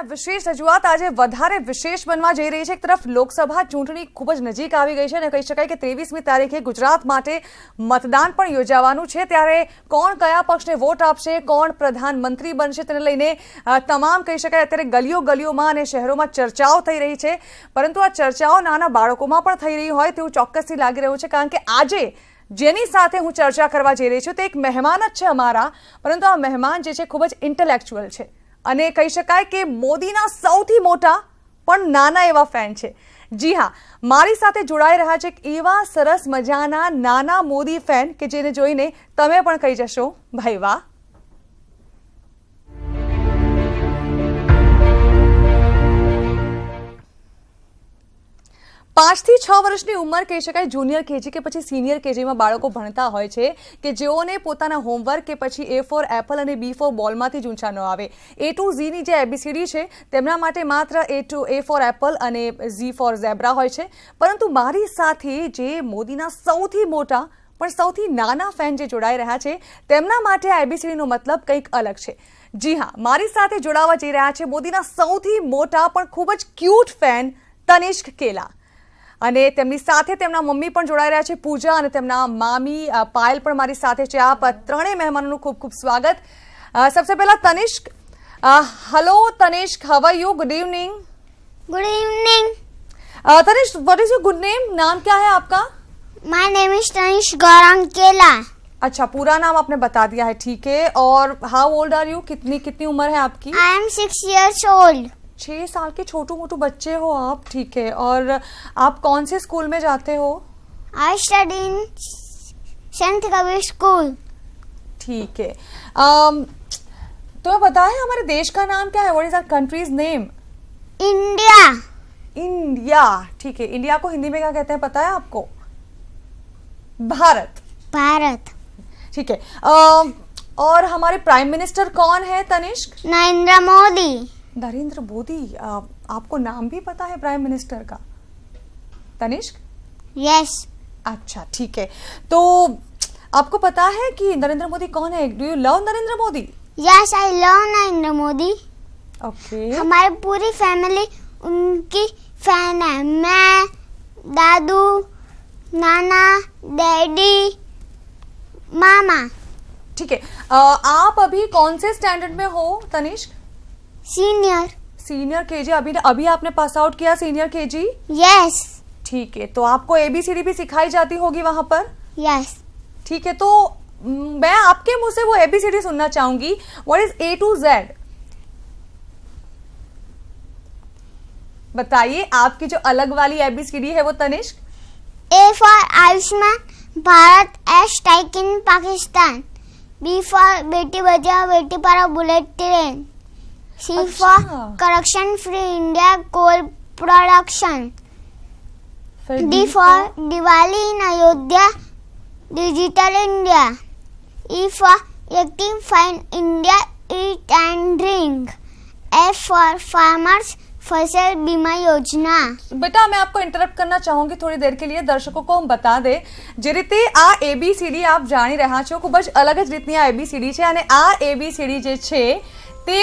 આ વિશેષ રજૂઆત આજે વધારે વિશેષ બનવા જઈ રહી છે। એક તરફ લોકસભા ચૂંટણી ખૂબ જ નજીક આવી ગઈ છે અને કહી શકાય કે 23મી તારીખે ગુજરાત માટે મતદાન પણ યોજાવાનું છે। ત્યારે કોણ કયા પક્ષને વોટ આપશે, કોણ પ્રધાનમંત્રી બનશે તેને લઈને તમામ કહી શકાય અત્યારે ગલીઓ ગલીઓમાં અને શહેરોમાં ચર્ચાઓ થઈ રહી છે। પરંતુ આ ચર્ચાઓ નાના બાળકોમાં પણ થઈ રહી હોય તેવું ચોક્કસથી લાગી રહ્યું છે, કારણ કે આજે જેની સાથે હું ચર્ચા કરવા જઈ રહી છું તે એક મહેમાન જ છે અમારા, પરંતુ આ મહેમાન જે છે ખૂબ જ ઇન્ટેલેક્ચ્યુઅલ છે અને કહી શકાય કે મોદીના સૌથી મોટા પણ નાના એવા ફેન છે। જી હા, મારી સાથે જોડાઈ રહ્યા છે એવા સરસ મજાના નાના મોદી ફેન કે જેને જોઈને તમે પણ કહી જશો ભાઈ વાહ। 5 થી 6 વર્ષની ઉંમર કહી શકાય જુનિયર કેજી કે પછી સિનિયર કેજીમાં બાળકો ભણતા હોય છે કે જેઓને પોતાના હોમવર્ક કે પછી A ફોર એપલ અને B ફોર બોલમાંથી જ ઊંચા ન આવે। A to Z ની જે ABCD છે તેમના માટે માત્ર A ફોર એપલ અને Z ફોર ઝેબ્રા હોય છે, પરંતુ મારી સાથે જે મોદીના સૌથી મોટા પણ સૌથી નાના ફેન જે જોડાઈ રહ્યા છે તેમના માટે ABCD નો મતલબ કંઈક અલગ છે। જી હા, મારી સાથે જોડાવા જઈ રહ્યા છે મોદીના સૌથી મોટા પણ ખૂબ જ ક્યુટ ફેન તનિષ્ક કેલા અને તેમની સાથે તેમના મમ્મી પણ જોડાઈ રહ્યા છે પૂજા અને તેમના મામી પાयल પણ મારી સાથે છે। આપ ત્રણેય મહેમાનોનું ખૂબ ખૂબ સ્વાગત। सबसे पहला Tanishk, hello Tanishk, how are you? Good evening. Good evening. Tanishk, what is your good name? नाम क्या है आपका? My name is Tanishk Gaurang Kela. अच्छा, पूरा नाम आपने बता दिया है, ठीक है। और हाउ ओल्ड आर यू? कितनी उम्र है आपकी? आई एम 6 years old। 6 साल के छोटू मोटू बच्चे हो आप, ठीक है। और आप कौन से स्कूल में जाते हो? I study in Sant Kabir school. ठीक है। तो पता है हमारे देश का नाम क्या है? What is our country's name? India. India, ठीक है। इंडिया को हिंदी में क्या कहते हैं पता है आपको? भारत। भारत, ठीक है। और हमारे प्राइम मिनिस्टर कौन है तनिष्क? नरेंद्र मोदी। नरेंद्र मोदी। आपको नाम भी पता है प्राइम मिनिस्टर का तनिष्क? यस। अच्छा, ठीक है। तो आपको पता है कि नरेंद्र मोदी कौन है? Do you love Narendra Modi? Yes, I love Narendra Modi. Okay. हमारी पूरी फैमिली उनकी फैन है। मैं, दादू, नाना, डैडी, मामा। ठीक है। आप अभी कौन से स्टैंडर्ड में हो तनिष्क? Senior KG. अभी आपने पास आउट किया सीनियर केजी? यस। ठीक है। तो आपको ABCD भी सिखाई जाती होगी वहां पर? यस। ठीक है। तो मैं आपके मुंह से वो ABCD सुनना चाहूंगी। What is A to Z? बताइए आपकी जो अलग वाली ABCD है वो Tanishk. A for Ayushman Bharat, S strike in Pakistan. B for Beti Bachao Beti Padhao bullet train. C for corruption free India coal production. D for Diwali in Ayodhya digital India. E for active fine India eat and drink. F for farmers Fasal Bima योजना। बेटा, मैं आपको interrupt करना चाहूंगी थोड़ी देर के लिए। दर्शकों को हम बता दे જે રીતે આ ABCD આપ જાણી રહ્યા છો, ખૂબ જ અલગ જ રીતની આ ABCD છે અને આ ABCD જે છે તે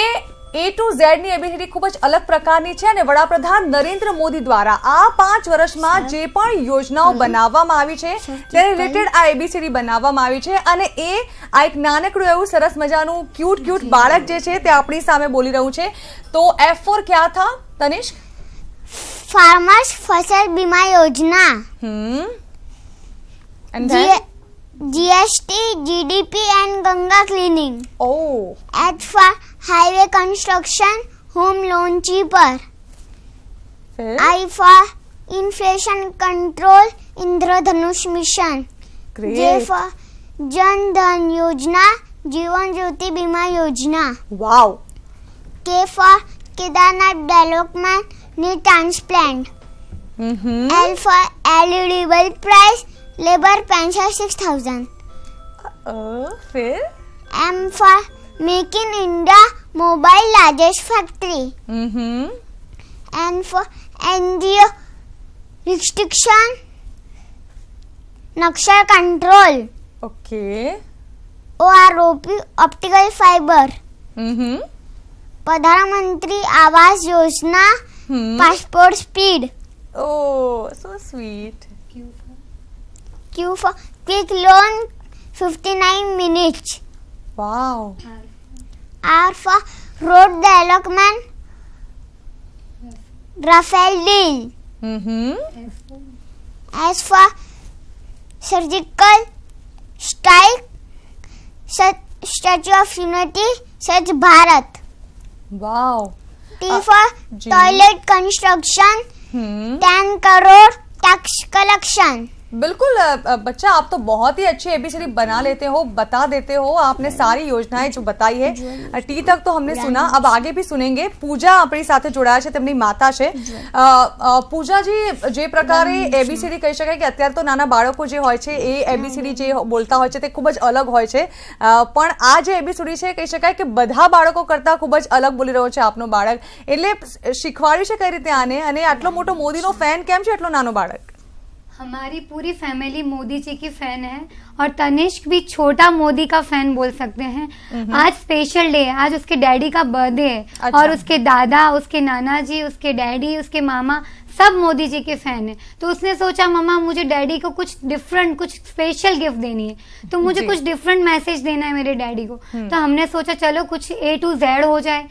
A to Z ની ABCD ખૂબ જ અલગ પ્રકારની છે અને વડાપ્રધાન નરેન્દ્ર મોદી દ્વારા આ 5 વર્ષમાં જે પણ યોજનાઓ બનાવવામાં આવી છે તે રિલેટેડ આ ABCD બનાવવામાં આવી છે અને એ આ એક નાનકડું એવું સરસ મજાનું ક્યુટ બાળક જે છે તે આપણી સામે બોલી રહ્યું છે। તો F ફોર क्या था तनिष्क? फार्मर्स फसल बीमा योजना। And then? GST GDP and Ganga cleaning. Oh. H for highway construction home loan cheaper. फिर? I for inflation control Indradhanush mission. Great. J for Jan Dhan Yojana Jeevan Jyoti Bima Yojana. Wow. K for Kedarnath development need transplant. L for LED bulb price labour pension 6000। फिर? M for make in India mobile largest factory. N for NGO restriction नक्शा control. Okay. OROP optical fibre. Pradhan Mantri Awas Yojana, passport speed. Oh so sweet. Q for quick loan, 59 minutes। Wow. R for road development, Rafael deal। S for surgical strike, Statue of Unity, Swachh Bharat। Wow. T for जी। toilet construction, 10 crore tax collection. बिल्कुल बच्चा, आप तो बहुत ही अच्छी ABCD बना लेते हो, बता देते हो। आपने सारी योजनाएं जो बताई है, टी तक तो हमने सुना, अब आगे भी सुनेंगे। पूजा अपनी સાથે જોડાયા છે, તેમની માતા છે। પૂજાજી, જે પ્રકારે એબીસીડી કહી શકાય કે અત્યારે તો નાના બાળકો જે હોય છે એ એબીસીડી જે બોલતા હોય છે તે ખૂબ જ અલગ હોય છે, પણ આ જે એબીસીડી છે કહી શકાય કે બધા બાળકો કરતા ખૂબ જ અલગ બોલી રહ્યો છે આપનો બાળક। એટલે શીખવાડ્યું છે કઈ રીતે આને, અને આટલો મોટો મોદીનો ફેન કેમ છે આટલો નાનો બાળક? हमारी पूरी फैमिली मोदी जी की फैन है, और तनिष्क भी छोटा मोदी का फैन बोल सकते हैं। आज स्पेशल डे है, आज उसके डैडी का बर्थडे है। अच्छा। और उसके दादा, उसके नाना जी, उसके डैडी, उसके मामा सब मोदी जी के फैन है। तो उसने सोचा मम्मा मुझे डैडी को कुछ डिफरेंट, कुछ स्पेशल गिफ्ट देनी है, तो मुझे कुछ डिफरेंट मैसेज देना है मेरे डैडी को। तो हमने सोचा चलो कुछ A to Z हो जाए।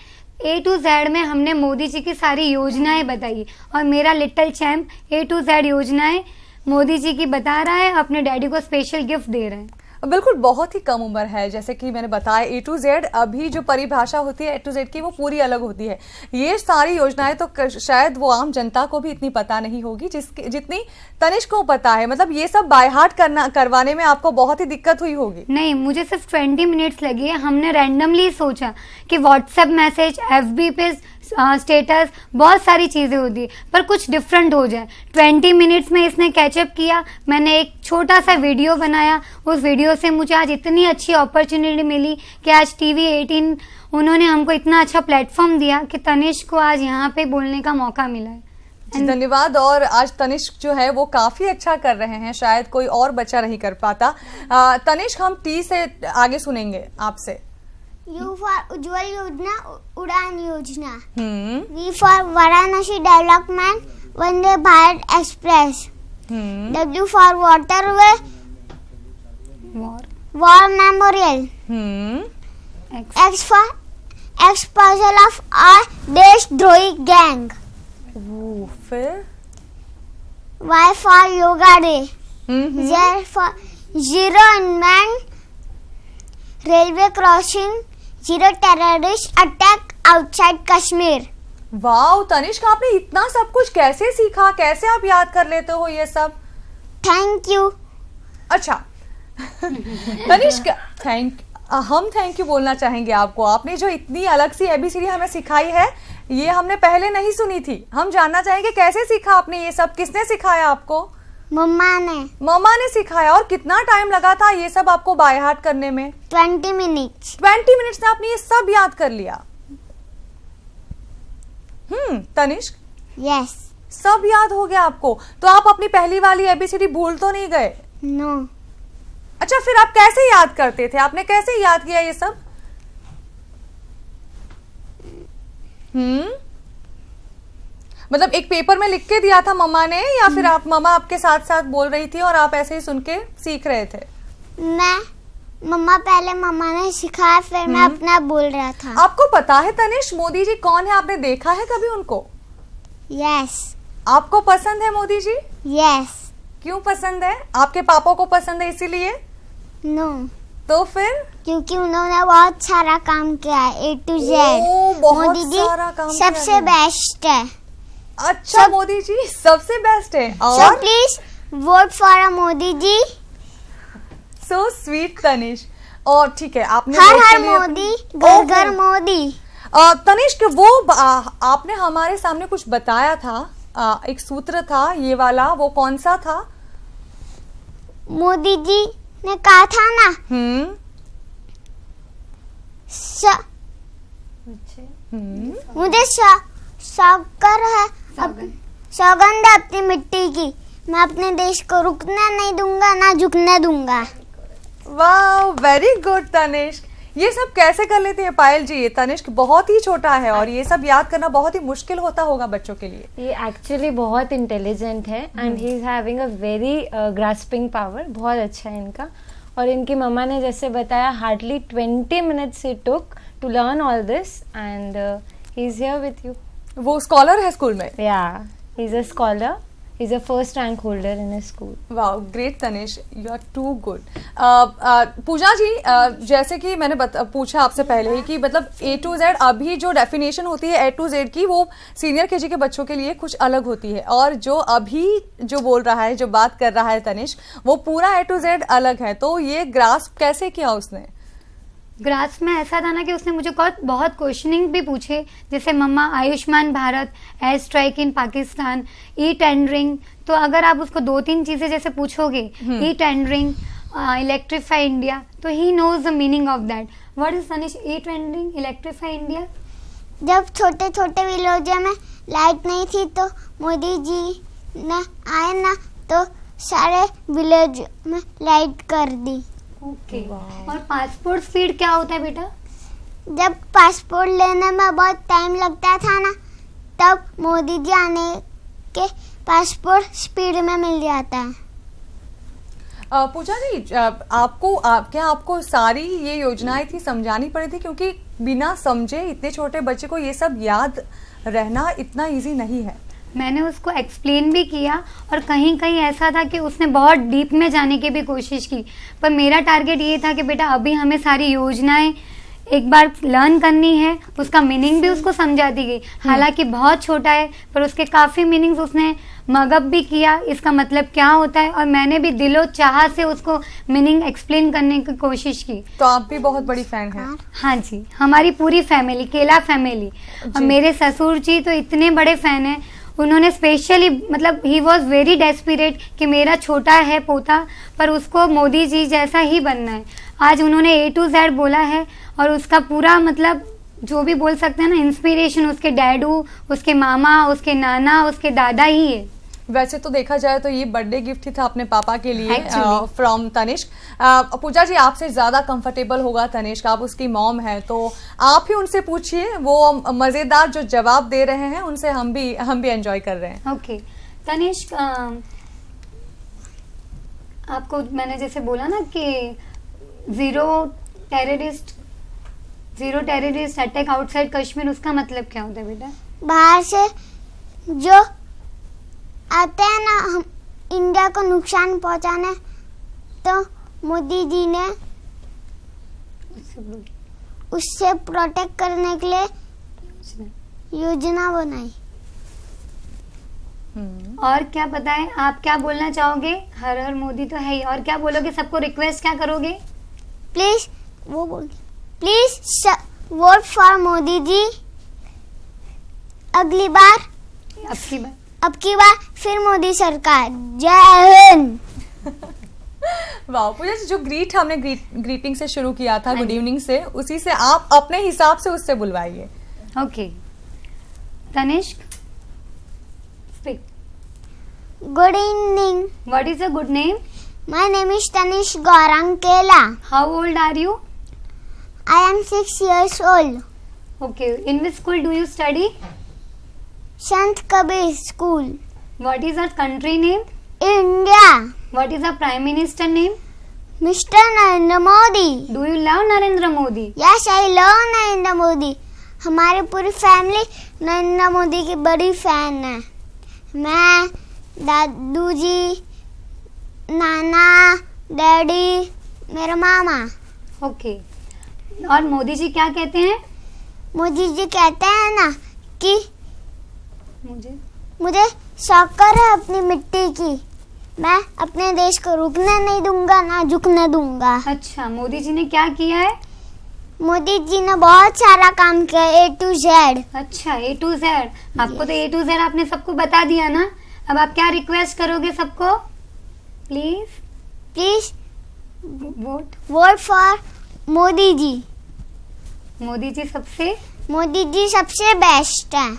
A to Z में हमने मोदी जी की सारी योजनाएं बताई, और मेरा little champ A to Z योजनाएं मोदी जी की बता रहा है, अपने डैडी को स्पेशल गिफ्ट दे रहे हैं। बिल्कुल, बहुत ही कम उम्र है, जैसे कि मैंने बताया A to Z, अभी जो परिभाषा होती है A to Z की वो पूरी अलग होती है। ये सारी योजनाएं तो शायद वो आम जनता को भी इतनी पता नहीं होगी जितनी तनिष्क को पता है। मतलब ये सब बाय हार्ट करवाने में आपको बहुत ही दिक्कत हुई होगी। नहीं, मुझे सिर्फ 20 मिनट्स लगे। हमने रैंडमली सोचा कि व्हाट्सएप मैसेज, FB पे स्टेटस, बहुत सारी चीजें होती है, पर कुछ डिफरेंट हो जाए। 20 मिनट्स में इसने कैचअप किया। मैंने एक छोटा सा वीडियो बनाया, उस वीडियो से मुझे आज इतनी अच्छी अपॉर्चुनिटी मिली कि आज TV 18 उन्होंने हमको इतना अच्छा प्लेटफॉर्म दिया कि तनिष्क को आज यहाँ पे बोलने का मौका मिला है। धन्यवाद। और आज तनिष्क जो है वो काफी अच्छा कर रहे हैं, शायद कोई और बच्चा नहीं कर पाता। तनिष्क, हम टी से आगे सुनेंगे आपसे। U for Ujjwal Yojana, Udan Yojana. V for Varanasi development, Vande Bharat express. W for waterway, war memorial. X for exposure of our देशद्रोही गैंग। फिर Y for yoga day. Z for zero unmanned railway crossing, zero terrorist attack outside Kashmir. वाह तनिष्क, आपने इतना सब कुछ कैसे सीखा, कैसे आप याद कर लेते हो ये सब? Thank you. अच्छा तनिष्क, हम थैंक यू बोलना चाहेंगे आपको। आपने जो इतनी अलग सी एबीसीडी हमें सिखाई है, ये हमने पहले नहीं सुनी थी। हम जानना चाहेंगे कैसे सीखा आपने ये सब, किसने सिखाया आपको? मम्मा ने सिखाया। और कितना टाइम लगा था ये सब आपको बाय हार्ट करने में? 20 मिनट्स। 20 मिनट्स में आपने ये सब याद कर लिया? तनिष्क, यस, सब याद हो गया आपको? तो आप अपनी पहली वाली एबीसीडी भूल तो नहीं गए? नो। अच्छा, फिर आप कैसे याद करते थे? आपने कैसे याद किया ये सब? मतलब एक पेपर में लिख के दिया था मम्मा ने, या फिर आप मम्मा आपके साथ साथ बोल रही थी और आप ऐसे ही सुन के सीख रहे थे? मम्मा ने सिखाया, फिर मैं अपना बोल रहा था। आपको पता है तनिष्क मोदी जी कौन है? आपने देखा है कभी उनको? यस। आपको पसंद है मोदी जी? यस। क्यों पसंद है? आपके पापा को पसंद है इसीलिए? नो। तो फिर? क्योंकि उन्होंने बहुत सारा काम किया है, A to Z। Modi ji सबसे बेस्ट है। अच्छा, मोदी जी सबसे बेस्ट है। और so please vote for Modi ji. So sweet Tanishk. और ठीक है, आपने हर हर मोदी, घर घर मोदी। तनिष्क, वो आपने हमारे सामने कुछ बताया था, एक सूत्र था ये वाला, वो कौन सा था? मोदी जी ने कहा था ना, मुझे सौकर है, सौगंध है अपनी मिट्टी की, मैं अपने देश को रुकने नहीं दूंगा, ना झुकने दूंगा। वाह, वेरी गुड तनिष्क। ये सब कैसे कर लेते हैं पायल जी? तनिष्क बहुत ही छोटा है और ये सब याद करना बहुत ही मुश्किल होता होगा बच्चों के लिए। ये एक्चुअली बहुत इंटेलिजेंट है and he is having a very grasping power, बहुत अच्छा है इनका। और इनकी मम्मा ने जैसे बताया hardly 20 minutes he took to learn all this and he is here with you. वो स्कॉलर है स्कूल में? या he is a scholar, he is a first rank holder in school. Wow, great Tanish, you are too good. Puja ji, जैसे कि मैंने पूछा आपसे पहले ही कि मतलब A to Z अभी जो डेफिनेशन होती है A to Z की, वो सीनियर केजी के बच्चों के लिए कुछ अलग होती है, और जो अभी जो बोल रहा है, जो बात कर रहा है तनिष, वो पूरा A to Z अलग है। तो ये ग्रास्प कैसे किया उसने? ग्रास में ऐसा था ना कि उसने मुझे बहुत क्वेश्चनिंग भी पूछे, जैसे मम्मा Ayushman Bharat, air strike in Pakistan, e tendering. तो अगर आप उसको 2-3 चीजें जैसे पूछोगे, ई टेंडरिंग, इलेक्ट्रीफाई इंडिया, तो he knows the meaning of that. What is Tanish E tendering, electrify India? जब छोटे छोटे विलेजों में लाइट नहीं थी तो मोदी जी ने आए ना, तो सारे विलेज में लाइट कर दी। ओके। और पासपोर्ट स्पीड क्या होता है बेटा? जब पासपोर्ट लेने में बहुत टाइम लगता था ना, तब मोदी जी आने के पासपोर्ट स्पीड में मिल जाता है। पूजा जी, क्या आपको सारी ये योजनाएं थी समझानी पड़ी थी? क्योंकि बिना समझे इतने छोटे बच्चे को ये सब याद रहना इतना इजी नहीं है। मैंने उसको एक्सप्लेन भी किया, और कहीं कहीं ऐसा था कि उसने बहुत डीप में जाने की भी कोशिश की, पर मेरा टारगेट ये था कि बेटा अभी हमें सारी योजनाएं एक बार लर्न करनी है, उसका मीनिंग भी उसको समझा दी गई। हालांकि बहुत छोटा है, पर उसके काफी मीनिंग्स उसने मगअप भी किया, इसका मतलब क्या होता है, और मैंने भी दिलो चाह से उसको मीनिंग एक्सप्लेन करने की कोशिश की। तो आप भी बहुत बड़ी फैन हैं? हाँ जी, हमारी पूरी फैमिली, केला फैमिली, और मेरे ससुर जी तो इतने बड़े फैन हैं। उन्होंने स्पेशली, मतलब ही वॉज वेरी डेस्परेट कि मेरा छोटा है पोता, पर उसको मोदी जी जैसा ही बनना है। आज उन्होंने A to Z बोला है, और उसका पूरा मतलब जो भी बोल सकते हैं ना, इंस्पिरेशन उसके डैडू, उसके मामा, उसके नाना, उसके दादा ही है। वैसे तो देखा जाए तो ये बर्थडे गिफ्ट ही था अपने पापा के लिए Actually. फ्रॉम तनिष्क। पूजा जी, आपसे ज्यादा कंफर्टेबल होगा तनिष्क, आप उसकी मॉम है, तो आप ही उनसे पूछिए, वो मजेदार जो जवाब दे रहे हैं उनसे हम भी एंजॉय कर रहे हैं। ओके तनिष्क, आपको मैंने जैसे बोला ना कि zero terrorist attack outside Kashmir, उसका मतलब क्या होता है बेटा? बाहर से जो आते हैं ना हम इंडिया को नुकसान पहुंचाने, तो मोदी जी ने उससे प्रोटेक्ट करने के लिए योजना बनाई। और क्या बताएं, आप क्या बोलना चाहोगे? हर हर मोदी तो है ही, और क्या बोलोगे? सबको रिक्वेस्ट क्या करोगे? प्लीज वोट फॉर मोदी जी। अब की बार फिर मोदी सरकार। जय हिंद। वाह पूजा जी, जो हमने ग्रीटिंग से शुरू किया था, गुड इवनिंग से, उसी से आप अपने हिसाब से उससे बुलवाइए। Okay Tanishk, speak. Good evening. What is a good name? My name is Tanishk Gaurang Kela. How old are you? I am 6 years old. Okay, in which school do you study? Sant Kabir School. What is our country name? India. What is our prime minister name? Mr. Narendra Modi. Do you love Narendra Modi? Yes, I love Narendra Modi. हमारी पूरी family Narendra Modi की बड़ी fan है। मैं, दादू जी, नाना, daddy, मेरा मामा। Okay. और मोदी जी क्या कहते हैं? मोदी जी कहते हैं ना कि मुझे शौकर है अपनी मिट्टी की, मैं अपने देश को रुकने नहीं दूंगा, ना झुकने दूंगा। अच्छा, मोदी जी ने क्या किया है? मोदी जी ने बहुत सारा काम किया, A to Z। अच्छा, A to Z। आपको तो A to Z आपने सबको बता दिया ना। अब आप क्या रिक्वेस्ट करोगे सबको? प्लीज वोट फॉर मोदी जी। मोदी जी सबसे बेस्ट है।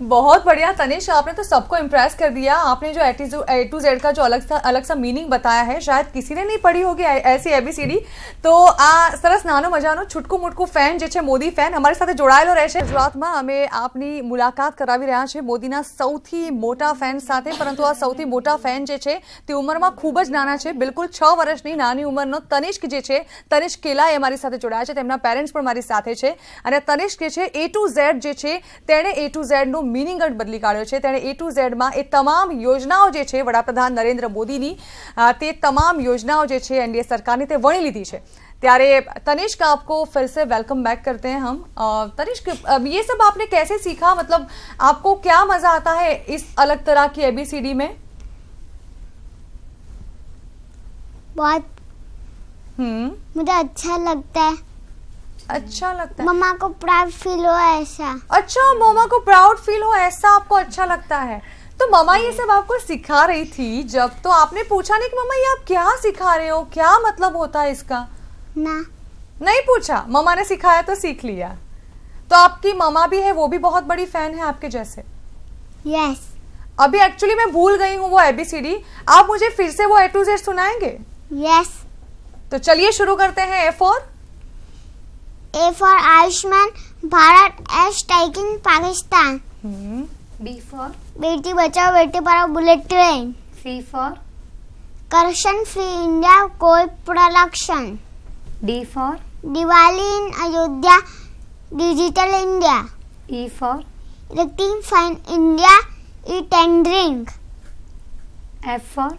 बहुत बढ़िया तनिष, आपने तो सबको इम्प्रेस कर दिया। आपने जो ए टू जेड का जो अलग सा मीनिंग बताया है, शायद किसी ने नहीं पढ़ी होगी ऐसी एबीसीडी। तो आ सरस नानो मजानो छुटकू मुटकू ફેન જે છે મોદી ફેન અમારી સાથે જોડાયેલો રહેશે। ગુજરાતમાં અમે આપની મુલાકાત કરાવી રહ્યા છે મોદીના સૌથી મોટા ફેન સાથે, પરંતુ આ સૌથી મોટા ફેન જે છે તે ઉંમરમાં ખૂબ જ નાના છે, બિલકુલ 6 વર્ષની નાની ઉંમરનો તનિષ્ક જે છે, તનિષ્ક કેલા એ અમારી સાથે જોડાયા છે, તેમના પેરેન્ટ્સ પણ મારી સાથે છે। અને તનિષ્ક જે છે એ ટુ ઝેડ જે છે તેણે એ ટુ ઝેડ નો મીનિંગ જ બદલી કાઢ્યો છે। તેણે એ ટુ ઝેડ માં એ તમામ યોજનાઓ જે છે વડાપ્રધાન નરેન્દ્ર મોદીની, તે તમામ યોજનાઓ જે છે एनडीए सरकार ने वणी लीधी है। त्यारे तनिष्क आपको फिर से वेलकम बैक करते हैं हम। तनिष्क, ये सब आपने कैसे सीखा, मतलब आपको क्या मजा आता है इस अलग तरह की एबीसीडी में? बहुत मुझे अच्छा लगता है। अच्छा लगता है, मम्मा को प्राउड फील हो ऐसा। अच्छा, मम्मा को प्राउड फील हो ऐसा आपको अच्छा लगता है। तो मम्मा ये सब आपको सिखा रही थी जब, तो आपने पूछा नहीं कि मम्मा ये आप क्या सिखा रहे हो, क्या मतलब होता है इसका? ना, नहीं पूछा, मम्मा ने सिखाया तो सीख लिया। तो आपकी मम्मा भी है, वो भी बहुत बड़ी फैन है आपके जैसे? यस। अभी एक्चुअली मैं भूल गई हूँ वो एबीसीडी, आप मुझे फिर से वो ए टू जेड सुनाएंगे? यस। तो चलिए शुरू करते हैं। ए फॉर आयुष्मान भारत, एस टाइकिंग Pakistan. B for Beti Bachao Beti Padhao bullet train. C for corruption free India कोई production. D for Diwali in Ayodhya digital India. E for electrifying India e tendering. F for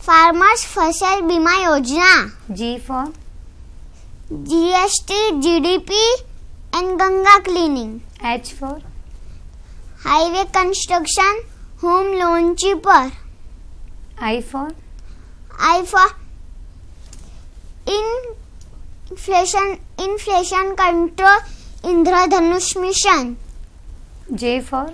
farmers Fasal Bima Yojana. G for GST GDP and Ganga cleaning. H for highway construction home loan cheaper. I for inflation control Indradhanush mission. J for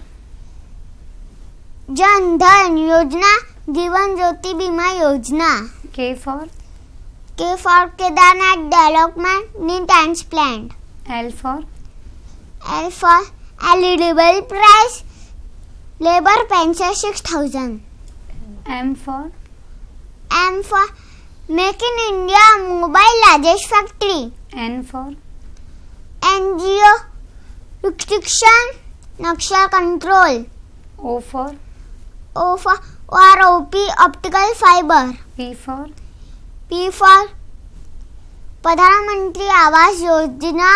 Jan Dhan Yojana Jeevan Jyoti Bima Yojana. K for Kedarnath development need transplant. L for eligible price labour pension 6000। M for make in India mobile largest factory. N for NGO restriction नक्शा control. O for ROP optical fibre. P for Pradhan Mantri Awas Yojana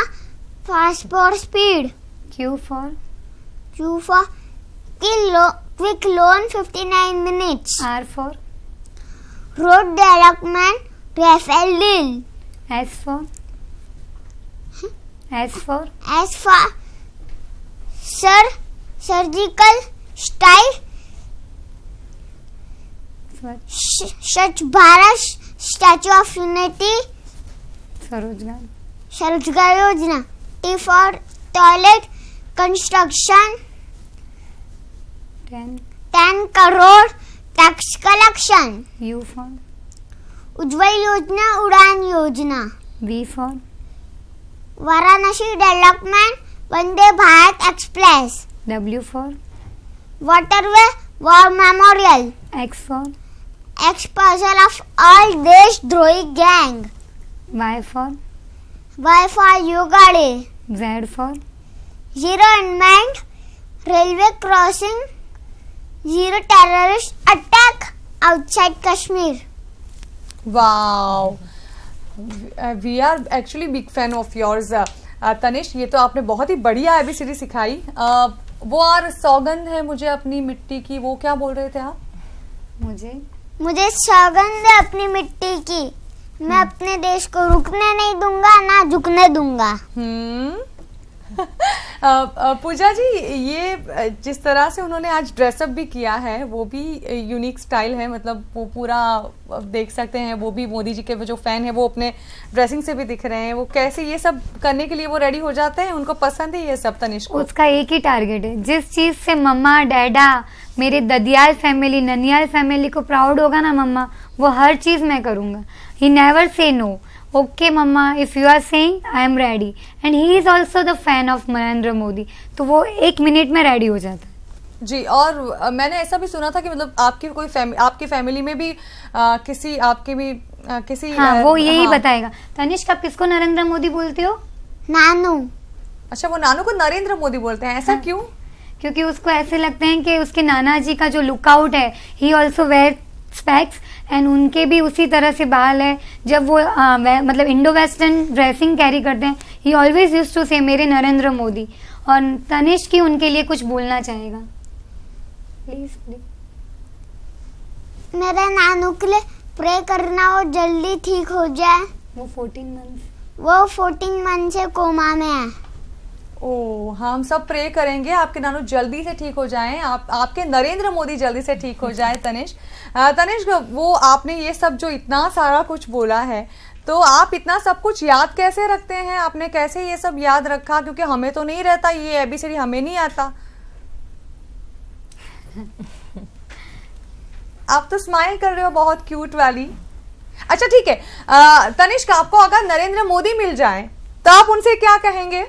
passport speed. Q for quick loan 59 minutes. R for road development Rafale deal. S for surgical strike. स्वच्छ Bharat statue of unity Swarozgar Yojana. T for toilet construction 10 crore tax collection. U for Ujjwal Yojana Udan Yojana. V for Varanasi development Vande Bharat express. W for waterway war memorial. X for exposure of all देशद्रोही gang. Y for yoga day. Z for zero invent railway crossing zero terrorist attack outside Kashmir. Wow, we are actually big fan of yours Tanish. ये तो आपने बहुत ही बढ़िया ABCD सिखाई। वो और सौगंध है मुझे अपनी मिट्टी की, वो क्या बोल रहे थे आप? मुझे सौगंध है अपनी मिट्टी की, मैं अपने देश को रुकने नहीं दूंगा ना झुकने दूंगा। पूजा जी, ये जिस तरह से उन्होंने आज ड्रेसअप भी किया है वो भी यूनिक स्टाइल है, मतलब वो पूरा देख सकते हैं, वो भी मोदी जी के जो फैन है वो अपने ड्रेसिंग से भी दिख रहे हैं। वो कैसे ये सब करने के लिए वो रेडी हो जाते हैं, उनको पसंद है ये सब तनिष को? उसका एक ही टारगेट है, जिस चीज से मम्मा डैडा मेरे ददियाल फैमिली ननियाल फैमिली को प्राउड होगा ना मम्मा, वो हर चीज मैं करूंगा। He never say no. Okay मम्मा, if you are saying I am ready, and he is also the fan of Narendra Modi, तो वो 1 मिनट में रेडी हो जाता है। जी, और मैंने ऐसा भी सुना था कि मतलब आपकी कोई आपकी फैमिली में भी किसी आपके भी किसी हाँ, वो यही हाँ। बताएगा। तनिष्क, आप किसको नरेंद्र मोदी बोलते हो? नानू। अच्छा, वो नानू को नरेंद्र मोदी बोलते हैं, ऐसा हाँ। क्यों? क्योंकि उसको ऐसे लगते हैं कि उसके नाना जी का जो लुकआउट है, he also wear specs, and उनके भी उसी तरह से बाल है। जब वो मतलब इंडो वेस्टर्न ड्रेसिंग कैरी करते हैं, ही ऑलवेज यूज टू से मेरे नरेंद्र मोदी। और तनिष्क की उनके लिए कुछ बोलना चाहेगा, प्लीज। मेरे नानू के लिए प्रे करना वो जल्दी ठीक हो जाए। वो 14 मंथ वो 14 मंथ से कोमा में है। ओ, हम सब प्रे करेंगे आपके नानू जल्दी से ठीक हो जाएं, आपके नरेंद्र मोदी जल्दी से ठीक हो जाए। तनिष्क, वो आपने ये सब जो इतना सारा कुछ बोला है, तो आप इतना सब कुछ याद कैसे रखते हैं? आपने कैसे ये सब याद रखा? क्योंकि हमें तो नहीं रहता, ये ABCD हमें नहीं आता। आप तो स्माइल कर रहे हो बहुत क्यूट वाली। अच्छा ठीक है, तनिष्क, आपको अगर नरेंद्र मोदी मिल जाए तो आप उनसे क्या कहेंगे?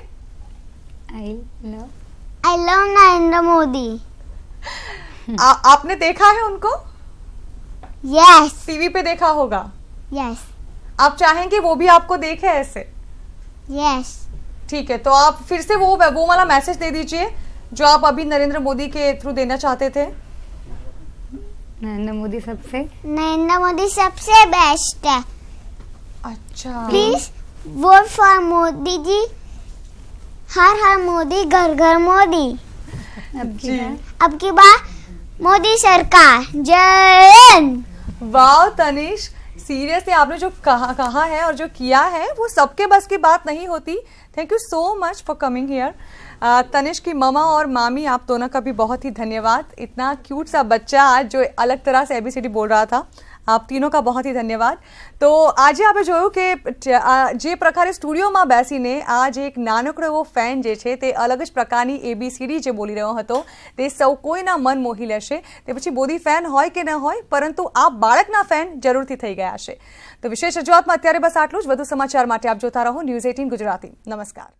I love Narendra Modi. आपने देखा है उनको? यस टीवी पे देखा होगा। यस आप चाहेंगे वो भी आपको देखे ऐसे? यस। ठीक है, तो आप फिर से वो वाला मैसेज दे दीजिए जो आप अभी नरेंद्र मोदी के थ्रू देना चाहते थे। नरेंद्र मोदी सबसे बेस्ट है। अच्छा, प्लीज वोट फॉर मोदी जी। हर हर मोदी, घर घर मोदी। अब की बार मोदी सरकार। जय हिंद। वाह तनिष्क, सीरियसली आपने जो कहा है और जो किया है वो सबके बस की बात नहीं होती। Thank you so much for coming here. Tanishk की ममा और मामी, आप दोनों का भी बहुत ही धन्यवाद। इतना क्यूट सा बच्चा आज जो अलग तरह से ABCD बोल रहा था, आप तीनों का बहुत ही धन्यवाद। तो આજે આપણે જોયું કે જે પ્રકારે સ્ટુડિયોમાં બેસીને આ જે એક નાનકડો એવો ફેન જે છે તે અલગ જ પ્રકારની ABCD જે બોલી રહ્યો હતો તે સૌ કોઈના મન મોહી લેશે। તે પછી મોદી ફેન હોય કે ન હોય, પરંતુ આ બાળકના ફેન જરૂરથી થઈ ગયા હશે। તો વિશેષ રજૂઆતમાં અત્યારે બસ આટલું જ। વધુ સમાચાર માટે આપ જોતા રહો News 18 ગુજરાતી। નમસ્કાર।